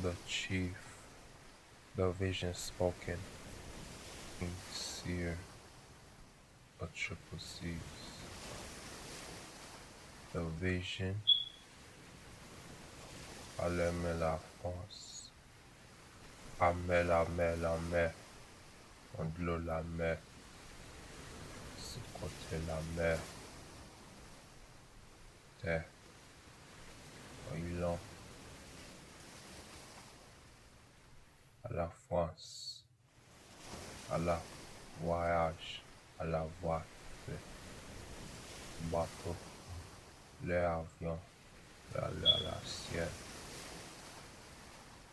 The chief, the vision spoken, sincere, a triple C's. The vision, allume la France, la mer, en de l'eau la mer, ce côté la mer, terre, Ilan, à la France, à la voyage, à la voie, bateau, les avions, la ciel,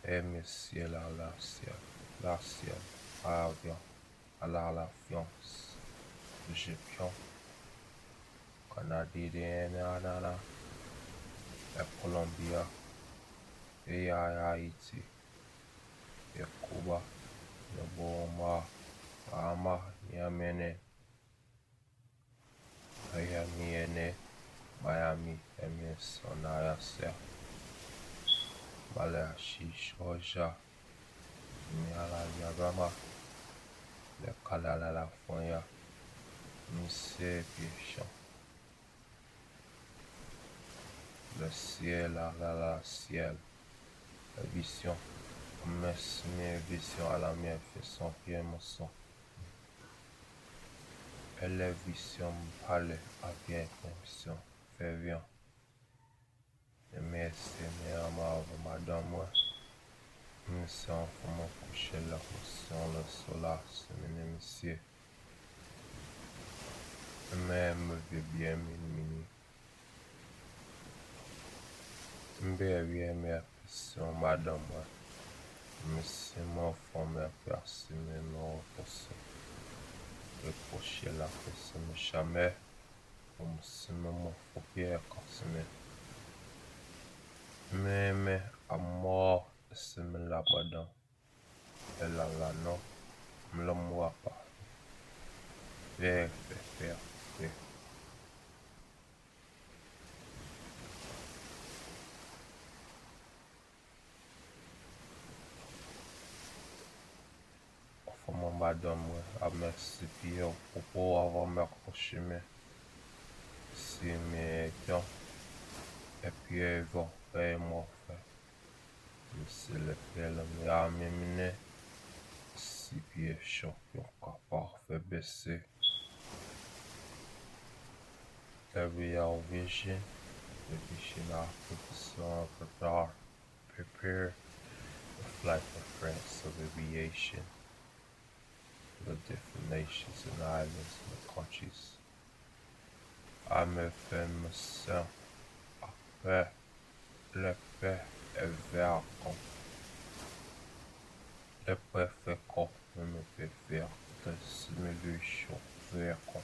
et mes ciel à la ciel, à avion, à la fiance, Egyptian, Canadien, et Colombia, et Haïti, et Cuba, et Boma, Bahama, Yamene, Miami, Miami, MS, Onayasa, Malachi, Georgia, Miala, Yagama, le Kalala, la Fonya, Mississippi, le ciel, la ciel, la vision, mes vision à la mienne, fait son pied, mon son. Elle est vision, parler, à bien, vision, fait bien. Et merci, mes amours, madame, moi. Mission, pour mon coucher, la mission, le solar, c'est mes messieurs. Mais me veut bien, mini. M'bé bien, mes questions, madame, moi. Monsieur, mon fond, mes personnes, mes noms, personnes. Reprocher la personne, jamais. Comme si mon faux pierre, quand c'est mais, à mort, c'est la madame. Elle a la non, me le moi pas. Faire. Enfin, mon madame, à merci, puis au propos avant de m'accrocher, mais si mes temps, et puis ils vont faire moi faire. C'est le père, mais à m'amener, si pieds chaud, encore parfait baisser. Every hour vision, the vision of professional prepare the flight of France of aviation, the different nations and islands and countries. À me faire me sens après le père est vers quand le préfet quand me fait faire de me lui chaud vers quand.